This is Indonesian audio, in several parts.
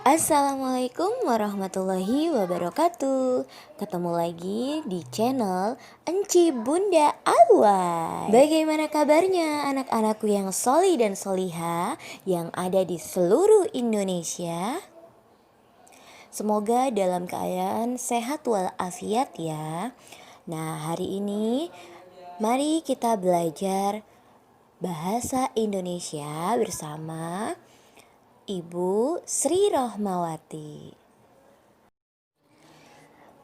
Assalamualaikum warahmatullahi wabarakatuh. Ketemu lagi di channel Enci Bunda Alway. Bagaimana kabarnya anak-anakku yang soli dan soliha yang ada di seluruh Indonesia? Semoga dalam keadaan sehat walafiat ya. Nah, hari ini mari kita belajar bahasa Indonesia bersama Ibu Sri Rohmawati.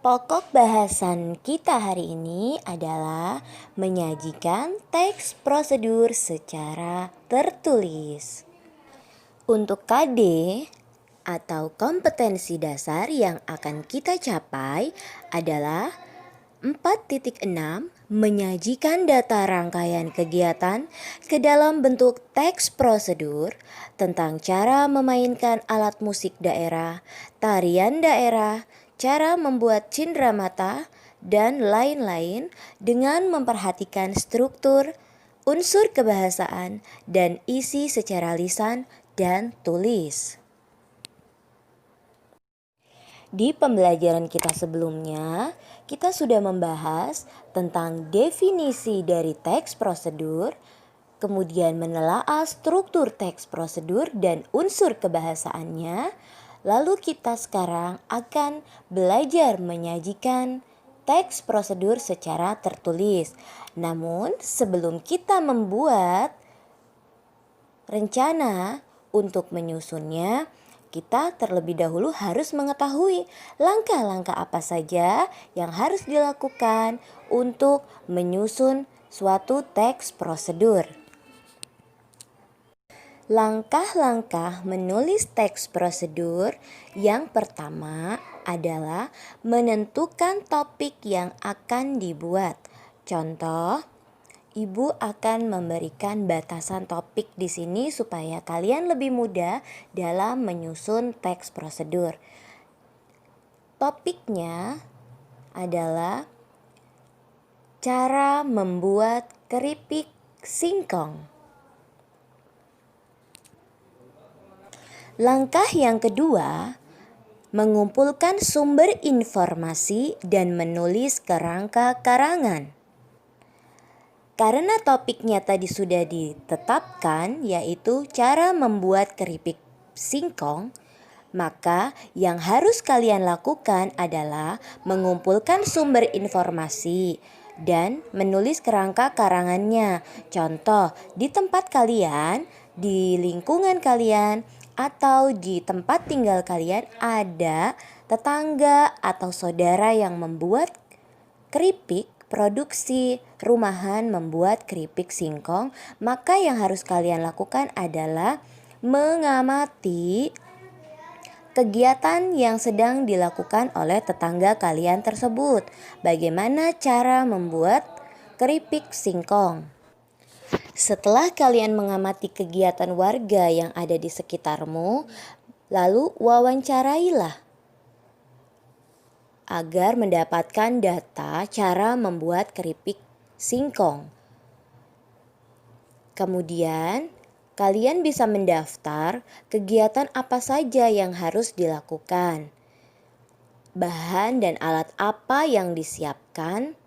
Pokok bahasan kita hari ini adalah menyajikan teks prosedur secara tertulis. Untuk KD atau kompetensi dasar yang akan kita capai adalah 4.6 menyajikan data rangkaian kegiatan ke dalam bentuk teks prosedur tentang cara memainkan alat musik daerah, tarian daerah, cara membuat cenderamata, dan lain-lain dengan memperhatikan struktur, unsur kebahasaan, dan isi secara lisan dan tulis. Di pembelajaran kita sebelumnya, kita sudah membahas tentang definisi dari teks prosedur, kemudian menelaah struktur teks prosedur dan unsur kebahasaannya. Lalu kita sekarang akan belajar menyajikan teks prosedur secara tertulis. Namun sebelum kita membuat rencana untuk menyusunnya, kita terlebih dahulu harus mengetahui langkah-langkah apa saja yang harus dilakukan untuk menyusun suatu teks prosedur. Langkah-langkah menulis teks prosedur yang pertama adalah menentukan topik yang akan dibuat. Contoh, Ibu akan memberikan batasan topik di sini supaya kalian lebih mudah dalam menyusun teks prosedur. Topiknya adalah cara membuat keripik singkong. Langkah yang kedua, mengumpulkan sumber informasi dan menulis kerangka karangan. Karena topiknya tadi sudah ditetapkan, yaitu cara membuat keripik singkong, maka yang harus kalian lakukan adalah mengumpulkan sumber informasi dan menulis kerangka karangannya. Contoh, di tempat kalian, di lingkungan kalian, atau di tempat tinggal kalian ada tetangga atau saudara yang membuat keripik, produksi rumahan membuat keripik singkong, maka yang harus kalian lakukan adalah mengamati kegiatan yang sedang dilakukan oleh tetangga kalian tersebut. Bagaimana cara membuat keripik singkong? Setelah kalian mengamati kegiatan warga yang ada di sekitarmu, lalu wawancarailah agar mendapatkan data cara membuat keripik singkong. Kemudian, kalian bisa mendaftar kegiatan apa saja yang harus dilakukan, bahan dan alat apa yang disiapkan.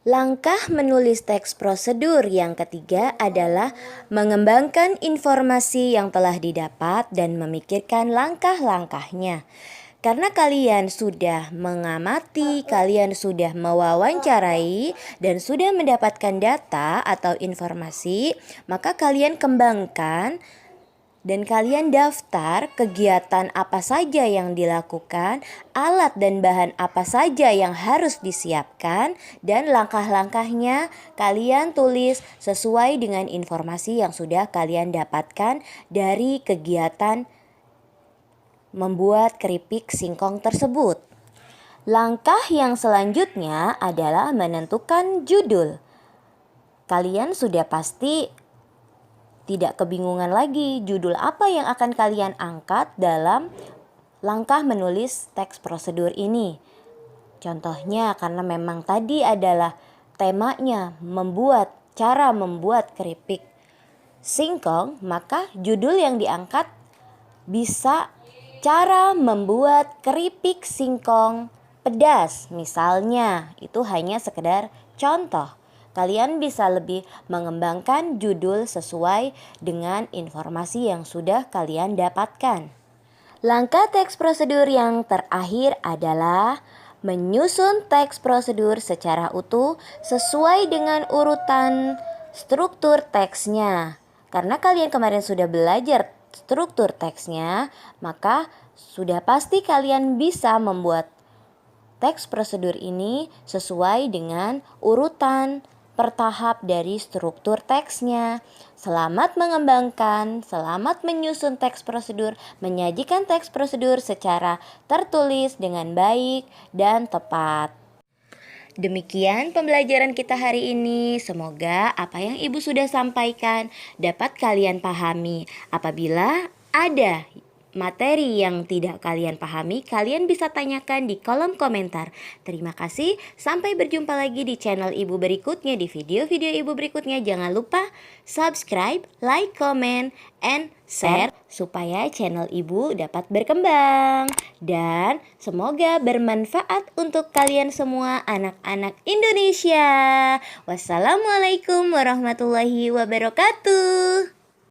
Langkah menulis teks prosedur yang ketiga adalah mengembangkan informasi yang telah didapat dan memikirkan langkah-langkahnya. Karena kalian sudah mengamati, kalian sudah mewawancarai, dan sudah mendapatkan data atau informasi, maka kalian kembangkan dan kalian daftar kegiatan apa saja yang dilakukan, alat dan bahan apa saja yang harus disiapkan, dan langkah-langkahnya kalian tulis sesuai dengan informasi yang sudah kalian dapatkan dari kegiatan membuat keripik singkong tersebut. Langkah yang selanjutnya adalah menentukan judul. Kalian sudah pasti tidak kebingungan lagi judul apa yang akan kalian angkat dalam langkah menulis teks prosedur ini. Contohnya karena memang tadi adalah temanya cara membuat keripik singkong, maka judul yang diangkat bisa cara membuat keripik singkong pedas. Misalnya, itu hanya sekedar contoh. Kalian bisa lebih mengembangkan judul sesuai dengan informasi yang sudah kalian dapatkan. Langkah teks prosedur yang terakhir adalah menyusun teks prosedur secara utuh sesuai dengan urutan struktur teksnya. Karena kalian kemarin sudah belajar struktur teksnya, maka sudah pasti kalian bisa membuat teks prosedur ini sesuai dengan urutan bertahap dari struktur teksnya. Selamat mengembangkan, selamat menyusun teks prosedur, menyajikan teks prosedur secara tertulis dengan baik dan tepat. Demikian pembelajaran kita hari ini. Semoga apa yang Ibu sudah sampaikan dapat kalian pahami. Apabila ada materi yang tidak kalian pahami, kalian bisa tanyakan di kolom komentar. Terima kasih, sampai berjumpa lagi di channel Ibu berikutnya, di video-video Ibu berikutnya. Jangan lupa subscribe, like, comment, and share supaya channel Ibu dapat berkembang. Dan semoga bermanfaat untuk kalian semua anak-anak Indonesia. Wassalamualaikum warahmatullahi wabarakatuh.